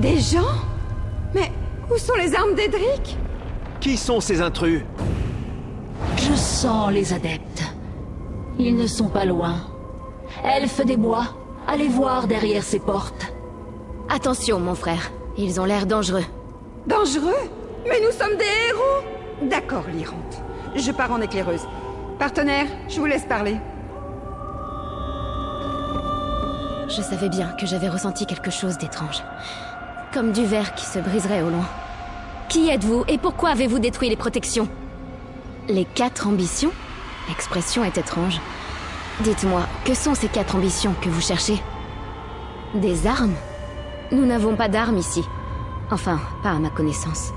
Des gens? Mais où sont les armes d'Edric? Qui sont ces intrus? Je sens les adeptes. Ils ne sont pas loin. Elfes des bois, allez voir derrière ces portes. Attention, mon frère. Ils ont l'air dangereux. Dangereux? Mais nous sommes des héros! D'accord, Lyrante. Je pars en éclaireuse. Partenaire, je vous laisse parler. Je savais bien que j'avais ressenti quelque chose d'étrange. Comme du verre qui se briserait au loin. Qui êtes-vous et pourquoi avez-vous détruit les protections? Les 4 ambitions? L'expression est étrange. Dites-moi, que sont ces 4 ambitions que vous cherchez? Des armes? Nous n'avons pas d'armes ici. Enfin, pas à ma connaissance.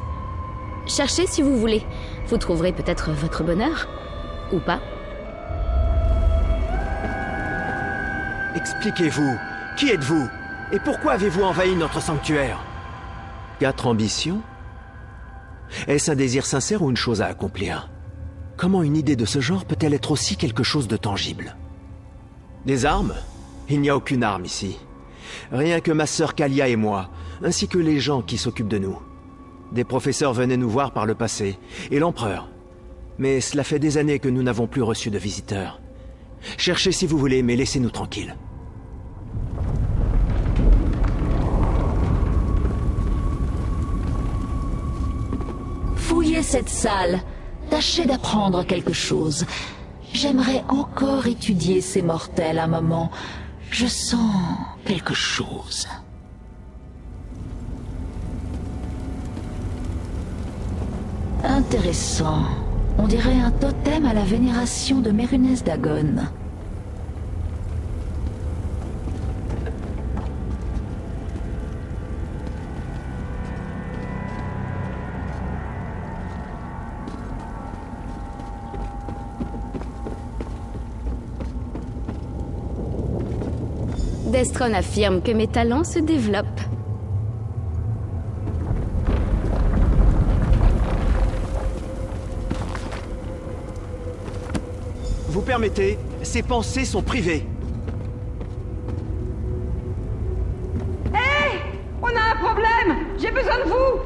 Cherchez si vous voulez. Vous trouverez peut-être votre bonheur. Ou pas. Expliquez-vous. Qui êtes-vous? Et pourquoi avez-vous envahi notre sanctuaire? 4 ambitions? Est-ce un désir sincère ou une chose à accomplir? Comment une idée de ce genre peut-elle être aussi quelque chose de tangible? Des armes? Il n'y a aucune arme ici. Rien que ma sœur Kalia et moi, ainsi que les gens qui s'occupent de nous. Des professeurs venaient nous voir par le passé, et l'empereur. Mais cela fait des années que nous n'avons plus reçu de visiteurs. Cherchez si vous voulez, mais laissez-nous tranquilles. Fouillez cette salle. Tâchez d'apprendre quelque chose. J'aimerais encore étudier ces mortels un moment. Je sens quelque chose. Intéressant. On dirait un totem à la vénération de Mérunès Dagon. Destron affirme que mes talents se développent. Vous permettez? Ces pensées sont privées. Hé! On a un problème! J'ai besoin de vous!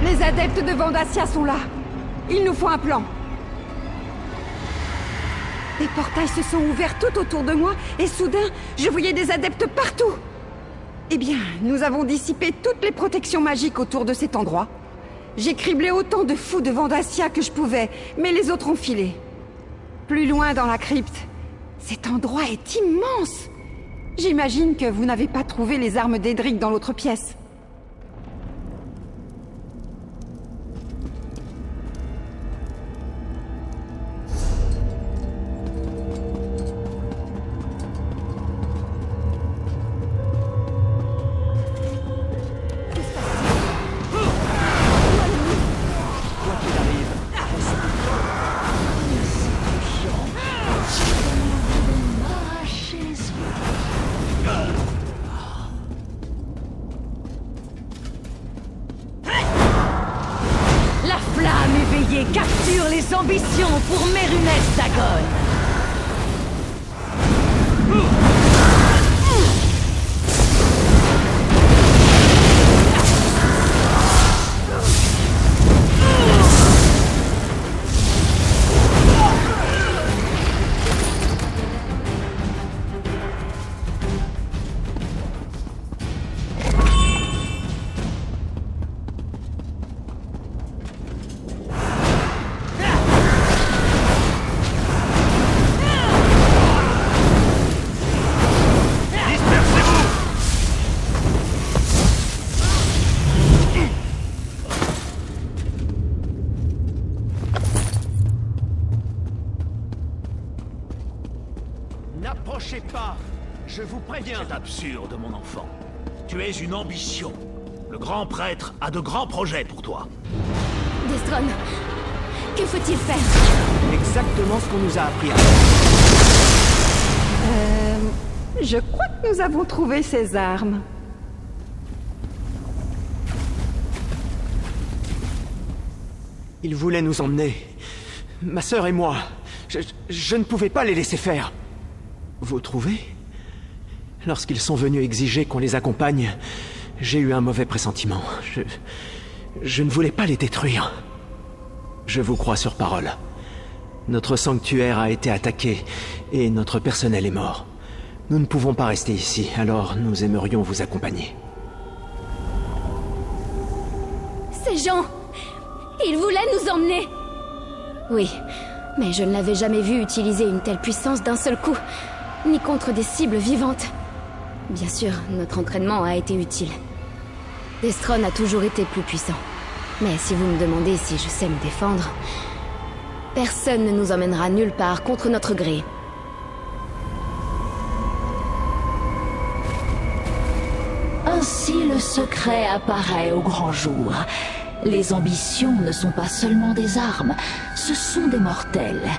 Les adeptes de Vandassia sont là. Il nous faut un plan. Des portails se sont ouverts tout autour de moi et soudain, je voyais des adeptes partout. Eh bien, nous avons dissipé toutes les protections magiques autour de cet endroit. J'ai criblé autant de fous de Vandassia que je pouvais, mais les autres ont filé. Plus loin dans la crypte, cet endroit est immense. J'imagine que vous n'avez pas trouvé les armes d'Edric dans l'autre pièce. Capture les ambitions pour Mérunès Dagon. N'approchez pas! Je vous préviens! C'est absurde, mon enfant. Tu es une ambition. Le grand prêtre a de grands projets pour toi. Destron, que faut-il faire? Exactement ce qu'on nous a appris à faire. Je crois que nous avons trouvé ces armes. Il voulait nous emmener. Ma sœur et moi, je ne pouvais pas les laisser faire. Vous trouvez? Lorsqu'ils sont venus exiger qu'on les accompagne, j'ai eu un mauvais pressentiment. Je ne voulais pas les détruire. Je vous crois sur parole. Notre sanctuaire a été attaqué et notre personnel est mort. Nous ne pouvons pas rester ici, alors nous aimerions vous accompagner. Ces gens, ils voulaient nous emmener. Oui, mais je ne l'avais jamais vu utiliser une telle puissance d'un seul coup, ni contre des cibles vivantes. Bien sûr, notre entraînement a été utile. Destron a toujours été plus puissant. Mais si vous me demandez si je sais me défendre, personne ne nous emmènera nulle part contre notre gré. Ainsi le secret apparaît au grand jour. Les ambitions ne sont pas seulement des armes, ce sont des mortels.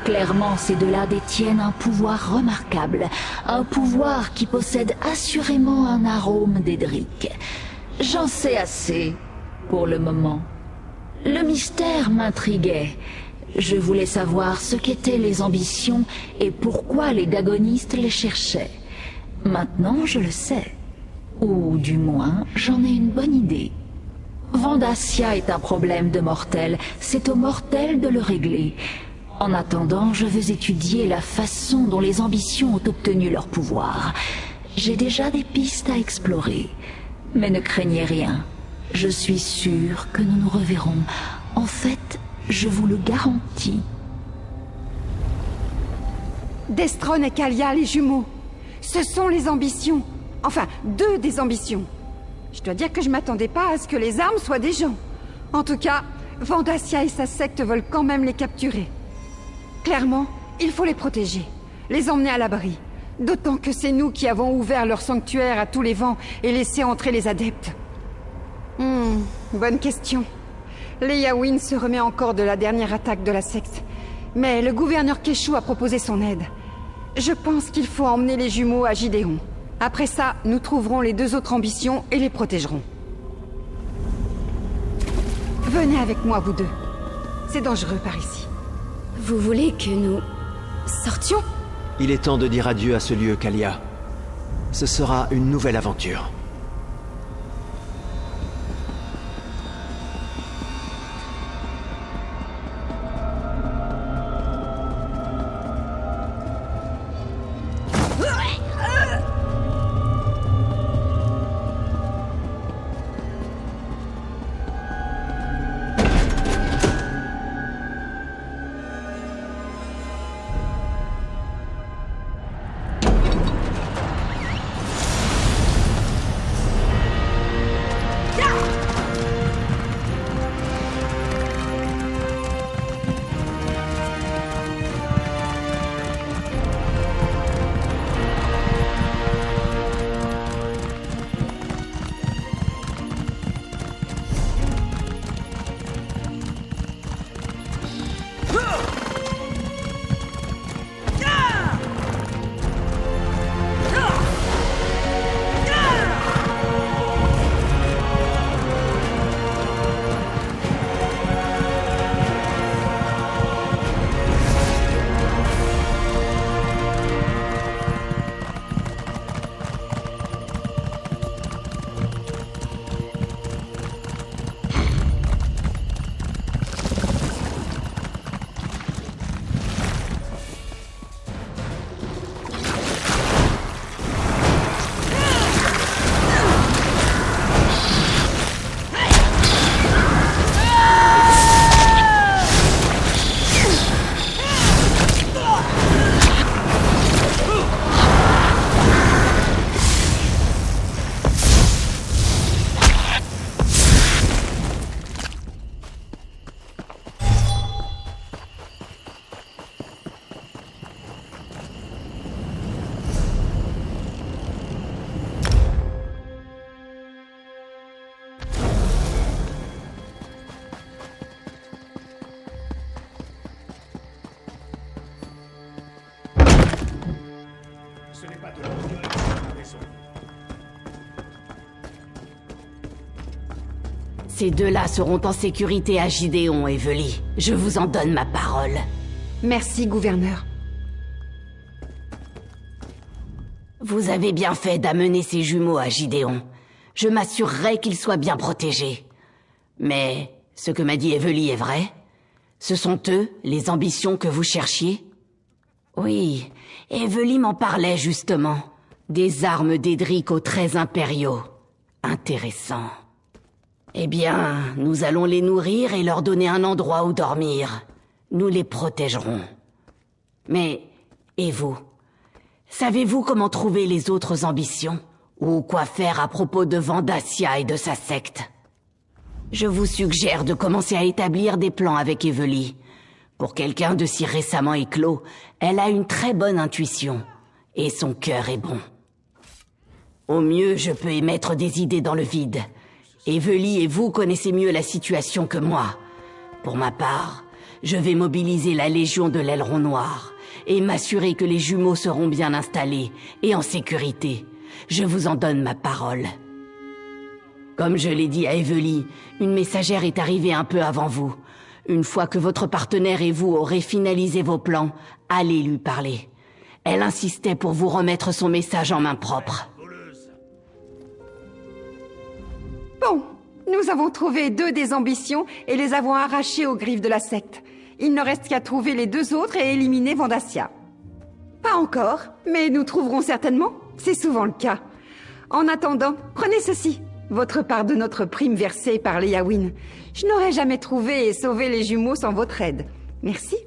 Clairement, ces deux-là détiennent un pouvoir remarquable, un pouvoir qui possède assurément un arôme d'Edric. J'en sais assez, pour le moment. Le mystère m'intriguait. Je voulais savoir ce qu'étaient les ambitions et pourquoi les dagonistes les cherchaient. Maintenant, je le sais. Ou du moins, j'en ai une bonne idée. Vendacia est un problème de mortel, c'est aux mortels de le régler. En attendant, je veux étudier la façon dont les ambitions ont obtenu leur pouvoir. J'ai déjà des pistes à explorer. Mais ne craignez rien. Je suis sûr que nous nous reverrons. En fait, je vous le garantis. Destron et Kalia, les jumeaux. Ce sont les ambitions. Enfin, deux des ambitions. Je dois dire que je m'attendais pas à ce que les armes soient des gens. En tout cas, Vendacia et sa secte veulent quand même les capturer. Clairement, il faut les protéger, les emmener à l'abri. D'autant que c'est nous qui avons ouvert leur sanctuaire à tous les vents et laissé entrer les adeptes. Bonne question. Leyawiin se remet encore de la dernière attaque de la secte. Mais le gouverneur Keshu a proposé son aide. Je pense qu'il faut emmener les jumeaux à Gideon. Après ça, nous trouverons les deux autres ambitions et les protégerons. Venez avec moi, vous deux. C'est dangereux par ici. Vous voulez que nous sortions? Il est temps de dire adieu à ce lieu, Kalia. Ce sera une nouvelle aventure. Ces deux-là seront en sécurité à Gideon, Evely. Je vous en donne ma parole. Merci, gouverneur. Vous avez bien fait d'amener ces jumeaux à Gideon. Je m'assurerai qu'ils soient bien protégés. Mais ce que m'a dit Evely est vrai? Ce sont eux, les ambitions que vous cherchiez? Oui, Evely m'en parlait justement. Des armes d'Edric aux traits impériaux. Intéressant. Eh bien, nous allons les nourrir et leur donner un endroit où dormir. Nous les protégerons. Mais, et vous? Savez-vous comment trouver les autres ambitions? Ou quoi faire à propos de Vandassia et de sa secte? Je vous suggère de commencer à établir des plans avec Evely. Pour quelqu'un de si récemment éclos, elle a une très bonne intuition. Et son cœur est bon. Au mieux, je peux émettre des idées dans le vide. Evely et vous connaissez mieux la situation que moi. Pour ma part, je vais mobiliser la Légion de l'Aileron Noir et m'assurer que les jumeaux seront bien installés et en sécurité. Je vous en donne ma parole. Comme je l'ai dit à Evely, une messagère est arrivée un peu avant vous. Une fois que votre partenaire et vous aurez finalisé vos plans, allez lui parler. Elle insistait pour vous remettre son message en main propre. Bon, nous avons trouvé 2 des ambitions et les avons arrachées aux griffes de la secte. Il ne reste qu'à trouver les 2 autres et éliminer Vandassia. Pas encore, mais nous trouverons certainement. C'est souvent le cas. En attendant, prenez ceci. Votre part de notre prime versée par les Yawin. Je n'aurais jamais trouvé et sauvé les jumeaux sans votre aide. Merci.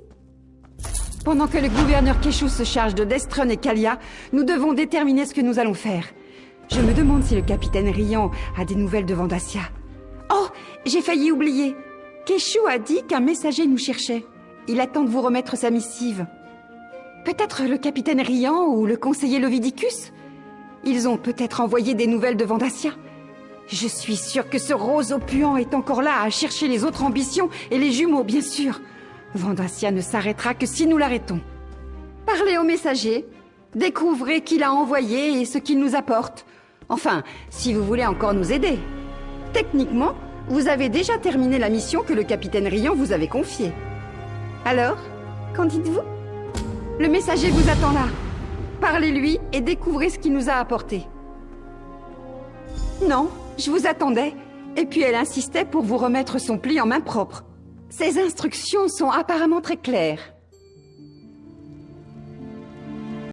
Pendant que le gouverneur Keshu se charge de Destron et Kalia, nous devons déterminer ce que nous allons faire. Je me demande si le capitaine Rian a des nouvelles de Vandassia. Oh, j'ai failli oublier. Keshu a dit qu'un messager nous cherchait. Il attend de vous remettre sa missive. Peut-être le capitaine Rian ou le conseiller Levidicus? Ils ont peut-être envoyé des nouvelles de Vandassia. Je suis sûre que ce rose oppuant est encore là à chercher les autres ambitions et les jumeaux, bien sûr. Vandassia ne s'arrêtera que si nous l'arrêtons. Parlez au messager. Découvrez qui l'a envoyé et ce qu'il nous apporte. Enfin, si vous voulez encore nous aider. Techniquement, vous avez déjà terminé la mission que le capitaine Rian vous avait confiée. Alors, qu'en dites-vous? Le messager vous attend là. Parlez-lui et découvrez ce qu'il nous a apporté. Non, je vous attendais. Et puis elle insistait pour vous remettre son pli en main propre. Ses instructions sont apparemment très claires.